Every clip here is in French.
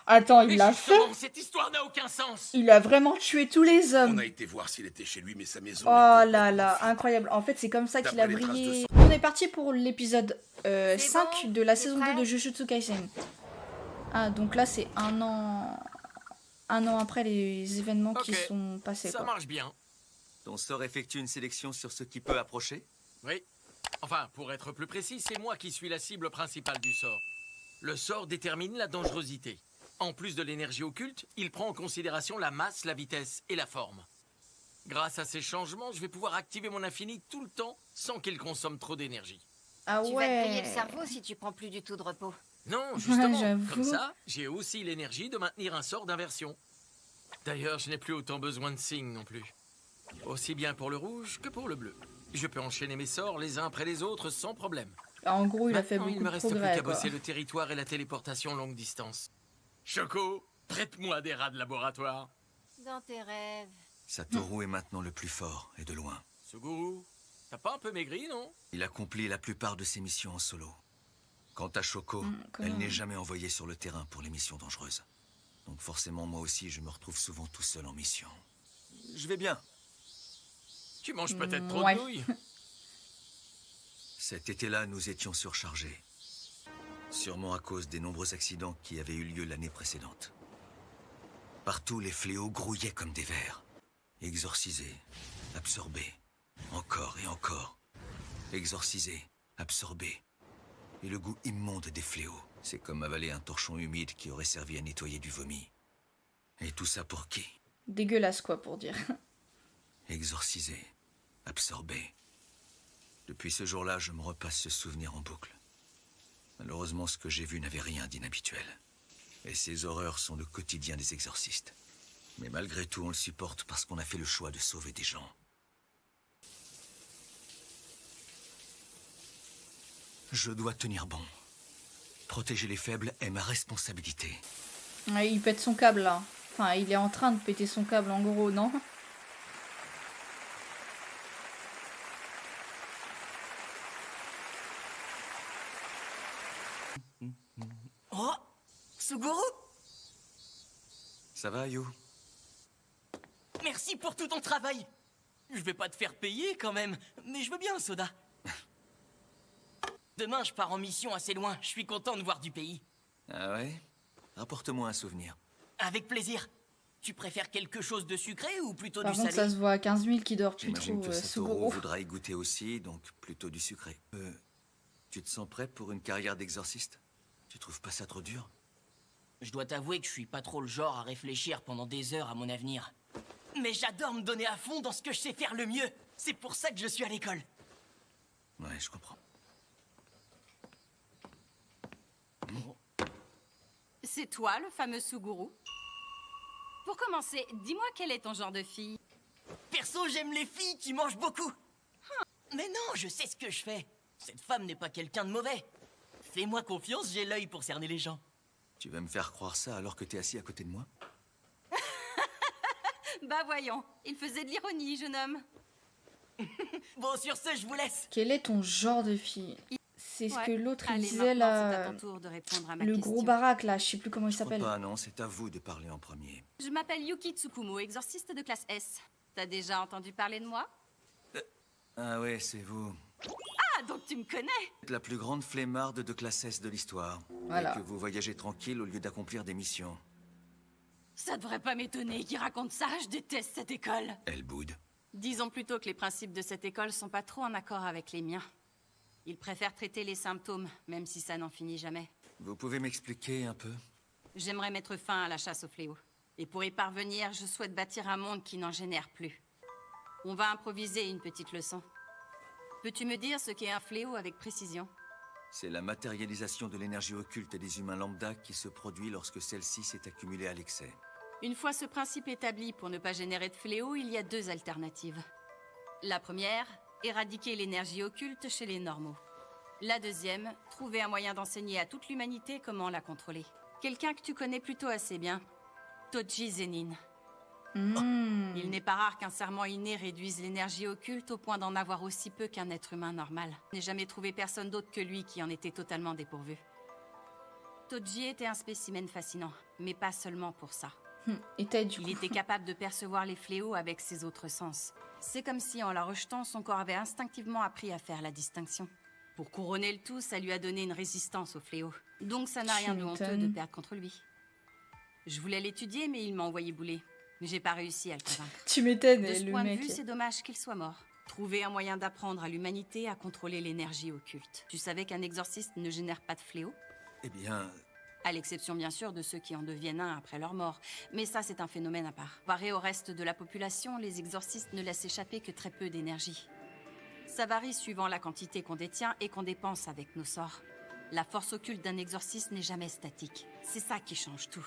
Attends, il Mais l'a fait? justement, cette histoire n'a aucun sens. Il a vraiment tué tous les On hommes. a été voir s'il était chez lui, mais sa maison Oh est là complètement là, vide. incroyable. En fait, c'est comme ça qu'il a D'après les traces de vrillé. sang. On est parti pour l'épisode C'est 5 bon, de la t'es saison 2 prêt de Jujutsu Kaisen. Ah, donc là, c'est un an après les événements qui Ok, sont passés, Ça quoi. marche bien. Ton sort effectue une sélection sur ce qui peut approcher? Oui. Enfin, pour être plus précis, c'est moi qui suis la cible principale du sort. Le sort détermine la dangerosité. En plus de l'énergie occulte, il prend en considération la masse, la vitesse et la forme. Grâce à ces changements, je vais pouvoir activer mon infini tout le temps sans qu'il consomme trop d'énergie. Ah Tu vas te griller le ouais. cerveau si tu prends plus du tout de repos. Non, justement, j'avoue. comme ça, j'ai aussi l'énergie de maintenir un sort d'inversion. D'ailleurs, je n'ai plus autant besoin de signes non plus. Aussi bien pour le rouge que pour le bleu. Je peux enchaîner mes sorts les uns après les autres sans problème. Ah, en gros, il a fait Maintenant, beaucoup il me de reste plus progrès, qu'à quoi. bosser le territoire et la téléportation longue distance. Choco, prête-moi des rats de laboratoire. Dans tes rêves. Satoru est maintenant le plus fort, et de loin. Suguru, t'as pas un peu maigri, non? Il accomplit la plupart de ses missions en solo. Quant à Shoko, quand elle même. n'est jamais envoyée sur le terrain pour les missions dangereuses. Donc forcément, moi aussi, je me retrouve souvent tout seul en mission. Je vais bien. Tu manges peut-être trop Ouais. de nouilles. Cet été-là, nous étions surchargés. Sûrement à cause des nombreux accidents qui avaient eu lieu l'année précédente. Partout, les fléaux grouillaient comme des vers. Exorcisés, absorbés, encore et encore. Exorcisés, absorbés. Et le goût immonde des fléaux, c'est comme avaler un torchon humide qui aurait servi à nettoyer du vomi. Et tout ça pour qui? Dégueulasse, quoi, pour dire. Exorcisé, absorbé. Depuis ce jour-là, je me repasse ce souvenir en boucle. Malheureusement, ce que j'ai vu n'avait rien d'inhabituel. Et ces horreurs sont le quotidien des exorcistes. Mais malgré tout, on le supporte parce qu'on a fait le choix de sauver des gens. Je dois tenir bon. Protéger les faibles est ma responsabilité. Ouais, il pète son câble, là. Enfin, il est en train de péter son câble, en gros, non? Oh, Suguru, Ça va, Yu? merci pour tout ton travail. Je vais pas te faire payer quand même, mais je veux bien un soda. Demain, je pars en mission assez loin. Je suis content de voir du pays. Ah ouais? Rapporte-moi un souvenir. Avec plaisir. Tu préfères quelque chose de sucré ou plutôt Par du contre, salé? ça se voit à 15 000 qui dort plus J'imagine trop, que Satoru Suguru. voudra y goûter aussi, donc plutôt du sucré. Tu te sens prêt pour une carrière d'exorciste? Tu trouves pas ça trop dur? Je dois t'avouer que je suis pas trop le genre à réfléchir pendant des heures à mon avenir. Mais j'adore me donner à fond dans ce que je sais faire le mieux. C'est pour ça que je suis à l'école. Ouais, je comprends. C'est toi, le fameux Suguru? Pour commencer, dis-moi quel est ton genre de fille? Perso, j'aime les filles qui mangent beaucoup. Mais non, je sais ce que je fais. Cette femme n'est pas quelqu'un de mauvais. Fais-moi confiance, j'ai l'œil pour cerner les gens. Tu vas me faire croire ça alors que t'es assis à côté de moi? Bah voyons, il faisait de l'ironie, jeune homme. Bon, sur ce, je vous laisse. Quel est ton genre de fille? C'est ce Ouais. que l'autre il Allez, disait, maintenant, c'est là. à ton tour de répondre à ma Le question. gros baraque, là, je sais plus comment il Je crois s'appelle. pas, non, c'est à vous de parler en premier. Je m'appelle Yuki Tsukumo, exorciste de classe S. T'as déjà entendu parler de moi? Ah ouais, c'est vous. Ah, donc tu me connais! Vous êtes la plus grande flemmarde de classe S de l'histoire. Voilà. Et que vous voyagez tranquille au lieu d'accomplir des missions. Ça devrait pas m'étonner qu'il raconte ça, je déteste cette école. Elle boude. Disons plutôt que les principes de cette école sont pas trop en accord avec les miens. Ils préfèrent traiter les symptômes, même si ça n'en finit jamais. Vous pouvez m'expliquer un peu? J'aimerais mettre fin à la chasse au fléau. Et pour y parvenir, je souhaite bâtir un monde qui n'en génère plus. On va improviser une petite leçon. Peux-tu me dire ce qu'est un fléau avec précision? C'est la matérialisation de l'énergie occulte des humains lambda qui se produit lorsque celle-ci s'est accumulée à l'excès. Une fois ce principe établi, pour ne pas générer de fléau, il y a deux alternatives. La première, éradiquer l'énergie occulte chez les normaux. La deuxième, trouver un moyen d'enseigner à toute l'humanité comment la contrôler. Quelqu'un que tu connais plutôt assez bien. Toji Zenin. Il n'est pas rare qu'un serment inné réduise l'énergie occulte au point d'en avoir aussi peu qu'un être humain normal. Je n'ai jamais trouvé personne d'autre que lui qui en était totalement dépourvu. Toji était un spécimen fascinant. mais pas seulement pour ça. Et t'as du Il coup. était capable de percevoir les fléaux avec ses autres sens. C'est comme si, en la rejetant, son corps avait instinctivement appris à faire la distinction. Pour couronner le tout, ça lui a donné une résistance aux fléaux. Donc ça n'a Tu rien de honteux de m'étonnes. perdre contre lui. Je voulais l'étudier, mais il m'a envoyé bouler. J'ai pas réussi à le convaincre. Tu m'étonnes, De ce le point de mec. vue, c'est dommage qu'il soit mort. Trouver un moyen d'apprendre à l'humanité à contrôler l'énergie occulte. Tu savais qu'un exorciste ne génère pas de fléaux? Eh bien, À l'exception bien sûr de ceux qui en deviennent un après leur mort. Mais ça, c'est un phénomène à part. Comparé au reste de la population, les exorcistes ne laissent échapper que très peu d'énergie. Ça varie suivant la quantité qu'on détient et qu'on dépense avec nos sorts. La force occulte d'un exorciste n'est jamais statique. C'est ça qui change tout.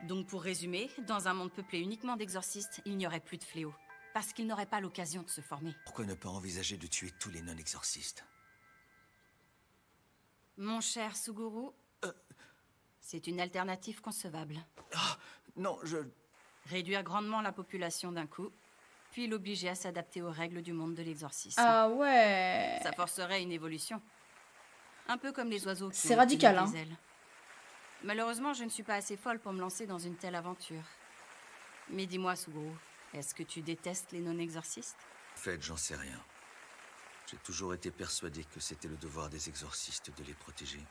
Donc pour résumer, dans un monde peuplé uniquement d'exorcistes, il n'y aurait plus de fléaux. Parce qu'ils n'auraient pas l'occasion de se former. pourquoi ne pas envisager de tuer tous les non-exorcistes? Mon cher Suguru, c'est une alternative concevable. Non, Réduire grandement la population d'un coup, puis l'obliger à s'adapter aux règles du monde de l'exorcisme. Ah ouais. Ça forcerait une évolution. Un peu comme les oiseaux qui C'est ont radical, obtenu hein. des ailes. Malheureusement, je ne suis pas assez folle pour me lancer dans une telle aventure. Mais dis-moi, Suguru, est-ce que tu détestes les non-exorcistes? en fait, j'en sais rien. J'ai toujours été persuadé que c'était le devoir des exorcistes de les protéger.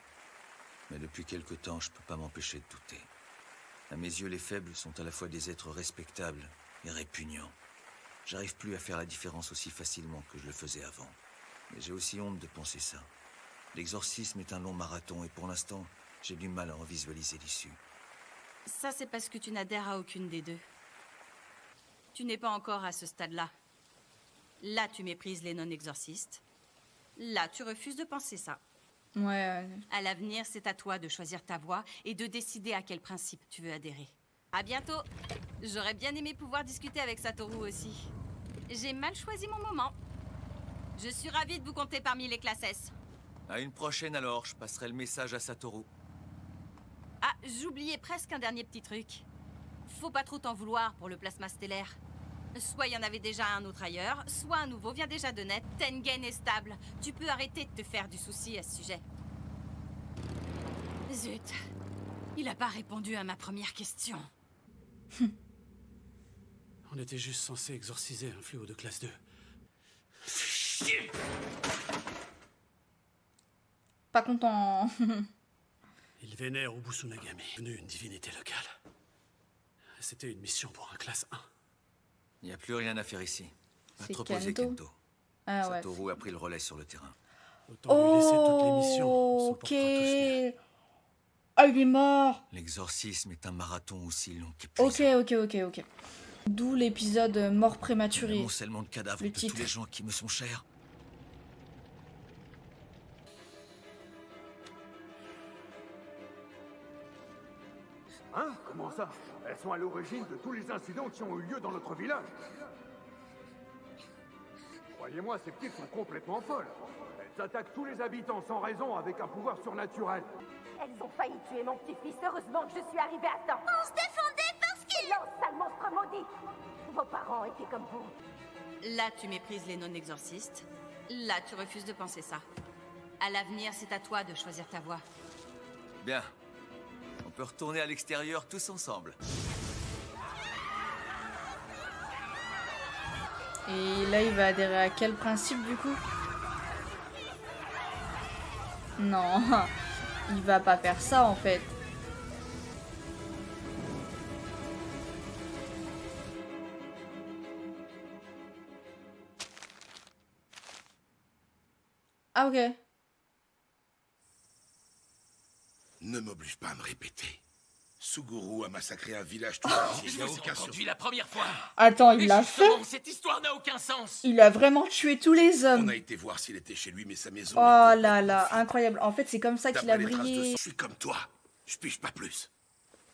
Mais depuis quelque temps, je peux pas m'empêcher de douter. À mes yeux, les faibles sont à la fois des êtres respectables et répugnants. J'arrive plus à faire la différence aussi facilement que je le faisais avant. Mais j'ai aussi honte de penser ça. L'exorcisme est un long marathon et pour l'instant, j'ai du mal à en visualiser l'issue. Ça, c'est parce que tu n'adhères à aucune des deux. Tu n'es pas encore à ce stade-là. Là, tu méprises les non-exorcistes. Là, tu refuses de penser ça. Ouais. À l'avenir, c'est à toi de choisir ta voie et de décider à quel principe tu veux adhérer. À bientôt. J'aurais bien aimé pouvoir discuter avec Satoru aussi. J'ai mal choisi mon moment. Je suis ravie de vous compter parmi les classes S. À une prochaine alors, je passerai le message à Satoru. Ah, j'oubliais presque un dernier petit truc. Faut pas trop t'en vouloir pour le plasma stellaire. Soit il y en avait déjà un autre ailleurs, soit un nouveau vient déjà de naître. Tengen est stable. Tu peux arrêter de te faire du souci à ce sujet. Zut. Il a pas répondu à ma première question. On était juste censé exorciser un fléau de classe 2. Pas content. Il vénère Ubusunagami, devenu une divinité locale. C'était une mission pour un classe 1. Il n'y a plus rien à faire ici. Va C'est te reposer, Kento. Kento. Ah ouais. Satoru a pris le relais sur le terrain. Autant lui laisser toutes les missions. On s'en Ok. portera tous bien. Ah, il est mort. L'exorcisme est un marathon aussi long qu'épuisant. Ok. D'où l'épisode mort prématuré. L'amoncellement de cadavres Le de titre. tous les gens qui me sont chers. Hein? Comment ça? Elles sont à l'origine de tous les incidents qui ont eu lieu dans notre village. Croyez-moi, ces petites sont complètement folles. Elles attaquent tous les habitants sans raison avec un pouvoir surnaturel. Elles ont failli tuer mon petit-fils. Heureusement que je suis arrivée à temps. On se défendait parce qu'il... Silence, sale monstre maudit. Vos parents étaient comme vous. Là, tu méprises les non-exorcistes. Là, tu refuses de penser ça. À l'avenir, c'est à toi de choisir ta voie. Bien. On peut retourner à l'extérieur tous ensemble. Et là, il va adhérer à quel principe du coup? Non, il va pas faire ça en fait. Ah ok. Ne m'oblige pas à me répéter. Suguru a massacré un village tout Ah, entier. Il Je n'y a vous ai aucun entendu survivant. la première fois. Attends, il Et l'a fait? justement, cette histoire n'a aucun sens. Il a vraiment tué tous les On hommes. a été voir s'il était chez lui, mais sa maison... Oh était là là, complètement incroyable. En fait, c'est comme ça vide. qu'il a D'après les traces de brillé. sang, je suis comme toi. Je pige pas plus.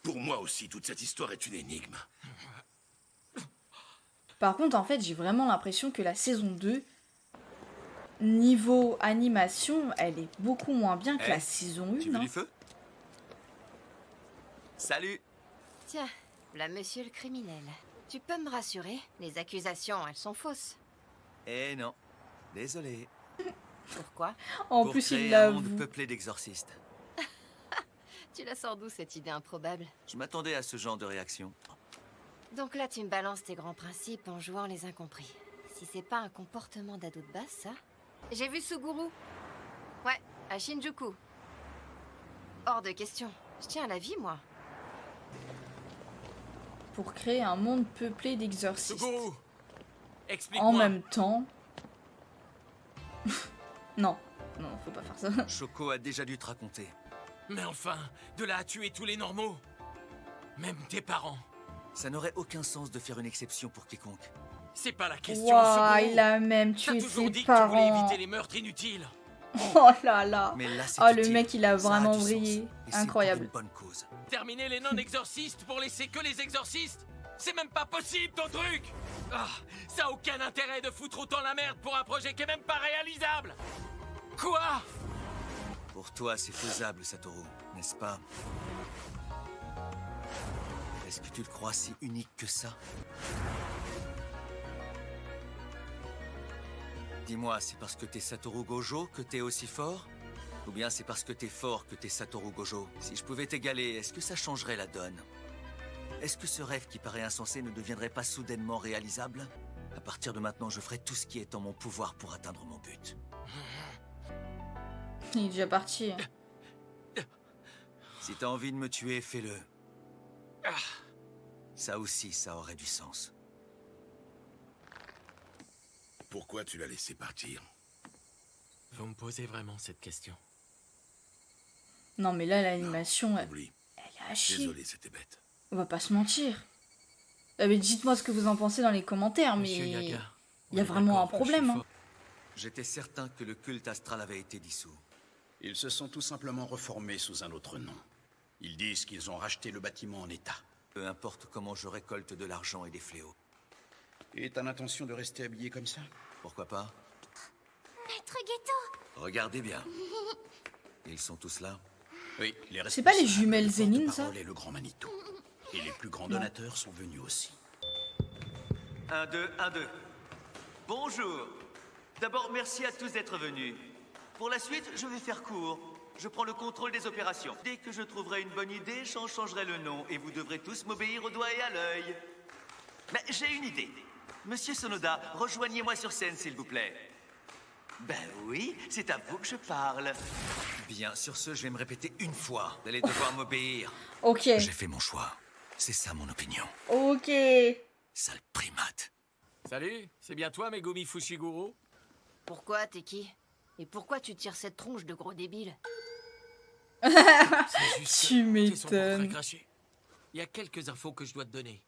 Pour moi aussi, toute cette histoire est une énigme. Par contre, en fait, j'ai vraiment l'impression que la saison 2, niveau animation, elle est beaucoup moins bien que Eh, la saison Tu 1. veux hein. du feu? Salut! Tiens, là, monsieur le criminel. Tu peux me rassurer? Les accusations, elles sont fausses. Eh non. Désolé. Pourquoi? En Pour plus, créer il un monde l'avoue. peuplé d'exorcistes. Tu la sors d'où, cette idée improbable? Je m'attendais à ce genre de réaction. Donc là, tu me balances tes grands principes en jouant les incompris. Si c'est pas un comportement d'ado de base, ça... J'ai vu Suguru. Ouais, à Shinjuku. Hors de question. Je tiens à la vie, moi. Pour créer un monde peuplé d'exorcistes. Suguru, En explique-moi. même temps... non, non, faut pas faire ça. Shoko a déjà dû te raconter. Mais enfin, de là à tuer tous les normaux. Même tes parents. Ça n'aurait aucun sens de faire une exception pour quiconque. C'est pas la question, Waouh, Suguru. il a même T'as tué toujours ses dit que tu voulais parents. éviter les meurtres inutiles. Oh là là. Mais là, c'est Oh, le utile. mec, il a Ça vraiment du sens. brillé. Et c'est Incroyable. pour une bonne cause. Terminer les non-exorcistes pour laisser que les exorcistes? C'est même pas possible, ton truc! Ah, ça a aucun intérêt de foutre autant la merde pour un projet qui est même pas réalisable! Quoi? Pour toi, c'est faisable, Satoru, n'est-ce pas? Est-ce que tu le crois si unique que ça? Dis-moi, c'est parce que t'es Satoru Gojo que t'es aussi fort? Ou bien c'est parce que t'es fort que t'es Satoru Gojo? Si je pouvais t'égaler, est-ce que ça changerait la donne? Est-ce que ce rêve qui paraît insensé ne deviendrait pas soudainement réalisable? À partir de maintenant, je ferai tout ce qui est en mon pouvoir pour atteindre mon but. Il est déjà parti. Si t'as envie de me tuer, fais-le. Ça aussi, ça aurait du sens. Pourquoi tu l'as laissé partir? Vous me posez vraiment cette question? Non, mais là, l'animation, elle Oublie. est à chier. Désolé, c'était bête. On va pas se mentir. Mais dites-moi ce que vous en pensez dans les commentaires, Monsieur mais... Yaga, Il y a on est vraiment un d'accord que je suis problème. Hein. fort. J'étais certain que le culte astral avait été dissous. Ils se sont tout simplement reformés sous un autre nom. Ils disent qu'ils ont racheté le bâtiment en état. Peu importe comment je récolte de l'argent et des fléaux. Et t'as l'intention de rester habillé comme ça? Pourquoi pas? Maître Ghetto. Regardez bien. Ils sont tous là. Oui, les C'est pas les responsables, jumelles le Zénine, porte-parole ça? et le grand Manitou. Et les plus grands Non. donateurs sont venus aussi. 1, 2, 1, 2. Bonjour. D'abord, merci à tous d'être venus. Pour la suite, je vais faire court. Je prends le contrôle des opérations. Dès que je trouverai une bonne idée, j'en changerai le nom et vous devrez tous m'obéir au doigt et à l'œil. Mais j'ai une idée. Monsieur Sonoda, rejoignez-moi sur scène, s'il vous plaît. Ben oui, c'est à vous que je parle. Bien, sur ce, je vais me répéter une fois. Vous allez devoir m'obéir. Ok. J'ai fait mon choix. C'est ça mon opinion. Ok. Sale primate. Salut, c'est bien toi, Megumi Fushiguro? Pourquoi, t'es qui? Et pourquoi tu tires cette tronche de gros débile? C'est juste Tu que t'es son portrait m'étonnes. craché. Il y a quelques infos que je dois te donner.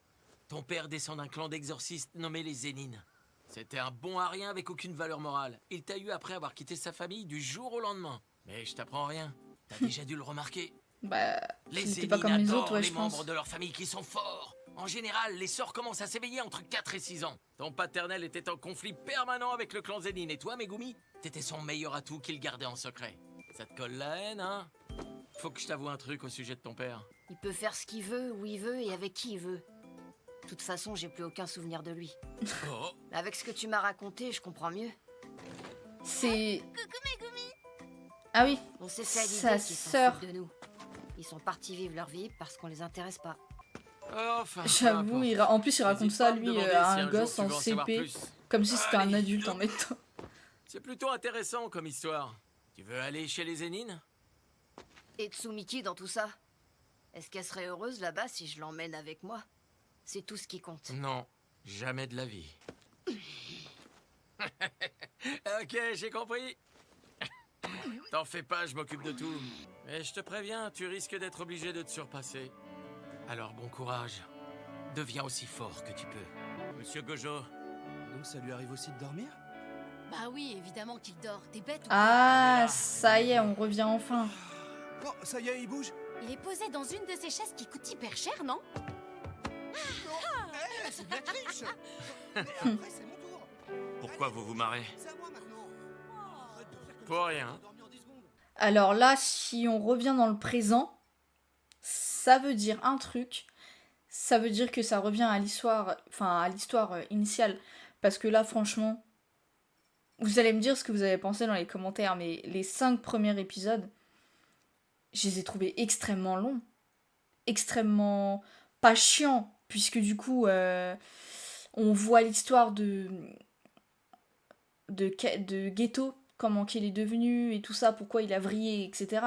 Ton père descend d'un clan d'exorcistes nommé les Zénines. C'était un bon à rien avec aucune valeur morale. Il t'a eu après avoir quitté sa famille du jour au lendemain. Mais je t'apprends rien. T'as déjà dû le remarquer. Bah, Les c'était Zénines pas comme les adorent autres, ouais, les je pense. membres de leur famille qui sont forts. En général, les sorts commencent à s'éveiller entre 4 et 6 ans. Ton paternel était en conflit permanent avec le clan Zénine. Et toi, Megumi, t'étais son meilleur atout qu'il gardait en secret. Ça te colle la haine, hein? Faut que je t'avoue un truc au sujet de ton père. Il peut faire ce qu'il veut, où il veut et avec qui il veut. De toute façon, j'ai plus aucun souvenir de lui. Oh, Avec ce que tu m'as raconté, je comprends mieux. C'est... Coucou Megumi. Ah oui. On s'est fait à Sa l'idée qu'ils s'en sœur. foutent de nous. Ils sont partis vivre leur vie parce qu'on les intéresse pas. enfin, peu J'avoue, importe. en plus, il raconte N'hésite ça, pas me lui, demander à si un jour gosse tu en veux en savoir CP. plus. Comme si c'était un Allez, adulte en même temps. C'est plutôt intéressant comme histoire. Tu veux aller chez les Zénines? Et Tsumiki dans tout ça? Est-ce qu'elle serait heureuse là-bas si je l'emmène avec moi? C'est tout ce qui compte. Non, jamais de la vie. Ok, j'ai compris. T'en fais pas, je m'occupe de tout. Mais je te préviens, tu risques d'être obligé de te surpasser. Alors bon courage. Deviens aussi fort que tu peux. Monsieur Gojo. Donc ça lui arrive aussi de dormir? Bah oui, évidemment qu'il dort. T'es bête ou Ah, ça y est, on revient enfin. Oh, ça y est, il bouge. Il est posé dans une de ces chaises qui coûtent hyper cher, non? Eh, c'est de la triche. Mais après, c'est mon tour. Pourquoi vous vous marrez? C'est à moi maintenant. Arrête de faire comme Pour ça, rien. on va dormir 10 secondes. Alors là, si on revient dans le présent, ça veut dire un truc. Ça veut dire que ça revient à l'histoire, enfin à l'histoire initiale. Parce que là, franchement, vous allez me dire ce que vous avez pensé dans les commentaires, mais les 5 premiers épisodes, je les ai trouvés extrêmement longs, extrêmement pas chiants, puisque du coup, on voit l'histoire de Ghetto, comment qu'il est devenu et tout ça, pourquoi il a vrillé, etc.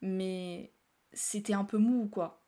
Mais c'était un peu mou, quoi.